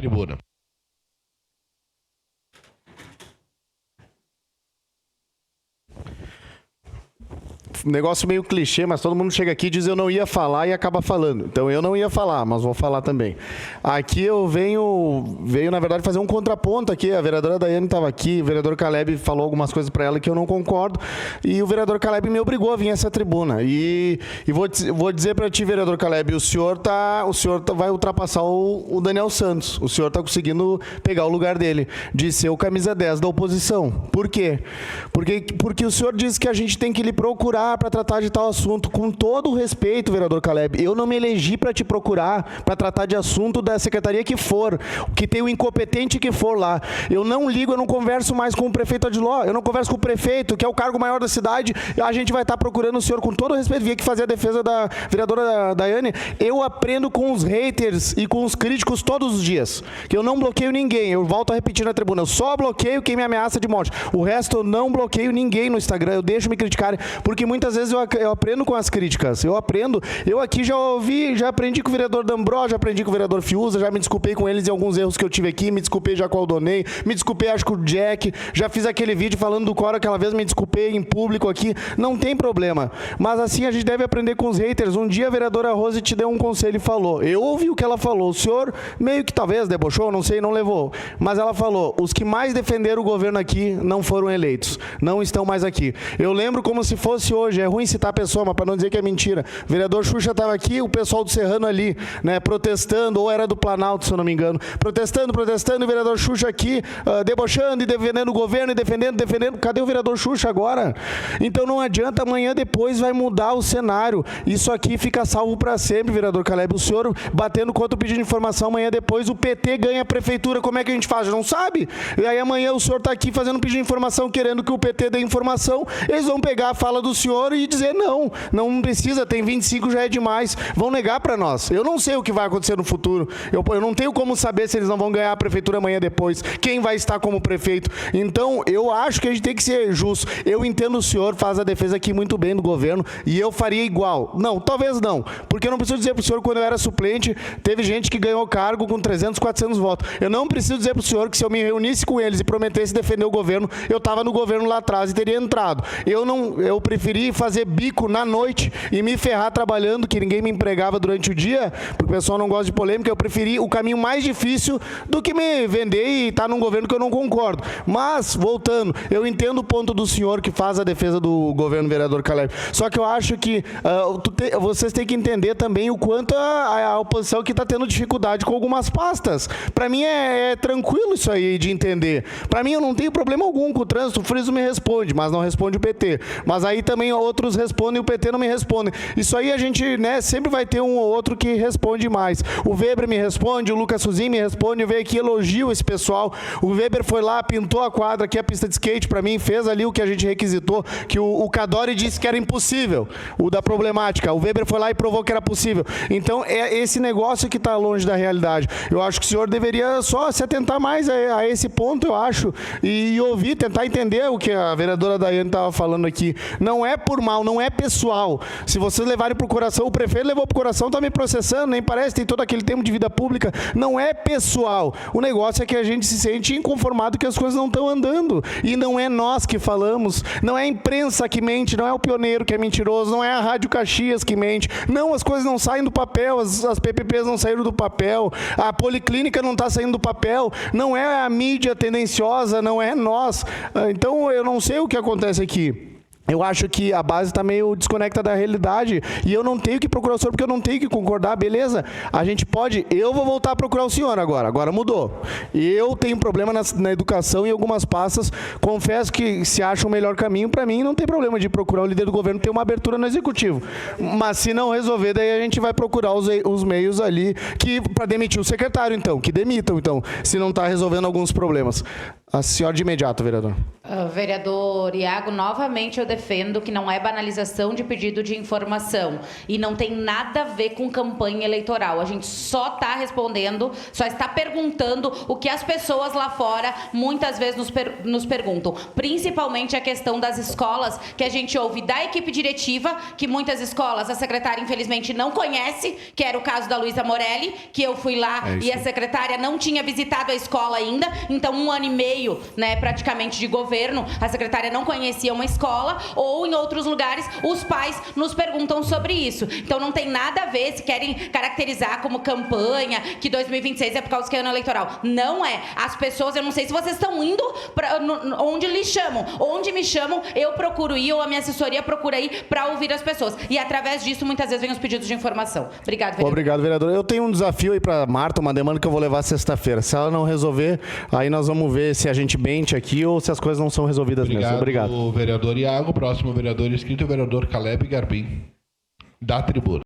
tribuna. Negócio meio clichê, mas todo mundo chega aqui e diz eu não ia falar e acaba falando. Então eu não ia falar, mas vou falar também. Aqui eu venho na verdade, fazer um contraponto aqui. A vereadora Daiane estava aqui, o vereador Caleb falou algumas coisas para ela que eu não concordo, e o vereador Caleb me obrigou a vir a essa tribuna. E vou dizer para ti, vereador Caleb, o senhor vai ultrapassar o Daniel Santos. O senhor está conseguindo pegar o lugar dele, de ser o camisa 10 da oposição. Por quê? Porque o senhor disse que a gente tem que lhe procurar para tratar de tal assunto. Com todo o respeito, vereador Caleb, eu não me elegi para te procurar para tratar de assunto da secretaria que for, que tem o incompetente que for lá. Eu não ligo, eu não converso mais com o prefeito Adiló, eu não converso com o prefeito, que é o cargo maior da cidade. A gente vai estar procurando o senhor com todo o respeito. Vim aqui fazer a defesa da vereadora Daiane. Eu aprendo com os haters e com os críticos todos os dias, que eu não bloqueio ninguém. Eu volto a repetir na tribuna, eu só bloqueio quem me ameaça de morte. O resto eu não bloqueio ninguém no Instagram, eu deixo me criticarem, porque muitas vezes eu aprendo com as críticas. Eu aprendo. Eu aqui já aprendi com o vereador D'Ambró, já aprendi com o vereador Fiuza, já me desculpei com eles em alguns erros que eu tive aqui, me desculpei já com o Aldonei, me desculpei acho com o Jack, já fiz aquele vídeo falando do Cora aquela vez, me desculpei em público aqui, não tem problema. Mas assim a gente deve aprender com os haters. Um dia a vereadora Rose te deu um conselho e falou, eu ouvi o que ela falou, o senhor meio que talvez debochou, não sei, não levou, mas ela falou, os que mais defenderam o governo aqui não foram eleitos, não estão mais aqui. Eu lembro como se fosse hoje, é ruim citar a pessoa, mas para não dizer que é mentira. O vereador Xuxa estava aqui, o pessoal do Serrano ali, né, protestando, ou era do Planalto, se eu não me engano, protestando, e o vereador Xuxa aqui, debochando e defendendo o governo, e defendendo. Cadê o vereador Xuxa agora? Então não adianta, amanhã depois vai mudar o cenário. Isso aqui fica salvo para sempre, vereador Caleb. O senhor batendo contra o pedido de informação, amanhã depois o PT ganha a prefeitura. Como é que a gente faz? Não sabe? E aí amanhã o senhor está aqui fazendo um pedido de informação, querendo que o PT dê informação, eles vão pegar a fala do senhor e dizer não precisa, tem 25, já é demais. Vão negar para nós. Eu não sei o que vai acontecer no futuro. Eu não tenho como saber se eles não vão ganhar a prefeitura amanhã depois. Quem vai estar como prefeito? Então, eu acho que a gente tem que ser justo. Eu entendo o senhor, faz a defesa aqui muito bem do governo, e eu faria igual. Não, talvez não. Porque eu não preciso dizer para o senhor, quando eu era suplente, teve gente que ganhou cargo com 300, 400 votos. Eu não preciso dizer para o senhor que se eu me reunisse com eles e prometesse defender o governo, eu estava no governo lá atrás e teria entrado. Eu preferi fazer bico na noite e me ferrar trabalhando, que ninguém me empregava durante o dia, porque o pessoal não gosta de polêmica. Eu preferi o caminho mais difícil do que me vender e estar num governo que eu não concordo. Mas, voltando, eu entendo o ponto do senhor que faz a defesa do governo, vereador Caleb. Só que eu acho que vocês têm que entender também o quanto a oposição que está tendo dificuldade com algumas pastas. Para mim é tranquilo isso aí de entender. Para mim eu não tenho problema algum com o trânsito. O Friso me responde, mas não responde o PT. Mas aí também outros respondem e o PT não me responde. Isso aí a gente, né, sempre vai ter um ou outro que responde mais. O Weber me responde, o Lucas Suzin me responde, eu vejo aqui, elogio esse pessoal. O Weber foi lá, pintou a quadra aqui, a pista de skate para mim, fez ali o que a gente requisitou, que o Cadori disse que era impossível, o da problemática. O Weber foi lá e provou que era possível. Então, é esse negócio que está longe da realidade. Eu acho que o senhor deveria só se atentar mais a esse ponto, eu acho, e ouvir, tentar entender o que a vereadora Daiane estava falando aqui. Não é por mal, não é pessoal. Se vocês levarem para o coração, o prefeito levou para o coração, está me processando, nem parece, tem todo aquele tempo de vida pública. Não é pessoal. O negócio é que a gente se sente inconformado que as coisas não estão andando. E não é nós que falamos, não é a imprensa que mente, não é o Pioneiro que é mentiroso, não é a Rádio Caxias que mente. Não, as coisas não saem do papel, as PPPs não saíram do papel, a Policlínica não está saindo do papel, não é a mídia tendenciosa, não é nós. Então, eu não sei o que acontece aqui. Eu acho que a base está meio desconectada da realidade e eu não tenho que procurar o senhor porque eu não tenho que concordar, beleza? A gente pode, eu vou voltar a procurar o senhor agora mudou. Eu tenho problema na educação e algumas pastas, confesso que se acha o melhor caminho, para mim não tem problema de procurar o líder do governo, ter uma abertura no executivo. Mas se não resolver, daí a gente vai procurar os meios ali para demitir o secretário, então, que demitam, então, se não está resolvendo alguns problemas. A senhora de imediato, vereador. Vereador Iago, novamente eu defendo que não é banalização de pedido de informação e não tem nada a ver com campanha eleitoral. A gente só está respondendo, só está perguntando o que as pessoas lá fora muitas vezes nos perguntam. Principalmente a questão das escolas, que a gente ouve da equipe diretiva, que muitas escolas a secretária infelizmente não conhece, que era o caso da Luísa Morelli, que eu fui lá e a secretária não tinha visitado a escola ainda, então 1 ano e meio, né, praticamente de governo, a secretária não conhecia uma escola, ou em outros lugares os pais nos perguntam sobre isso. Então não tem nada a ver se querem caracterizar como campanha, que 2026 é por causa que é ano eleitoral. Não é. As pessoas, eu não sei se vocês estão indo pra, onde lhes chamam. Onde me chamam, eu procuro ir, ou a minha assessoria procura ir para ouvir as pessoas. E através disso, muitas vezes, vem os pedidos de informação. Obrigado, vereador. Obrigado, vereador. Eu tenho um desafio aí para Marta, uma demanda que eu vou levar sexta-feira. Se ela não resolver, aí nós vamos ver se a gente mente aqui ou se as coisas não são resolvidas mesmo. Obrigado. Vereador Iago. Próximo vereador inscrito, o vereador Caleb Garbim, da tribuna.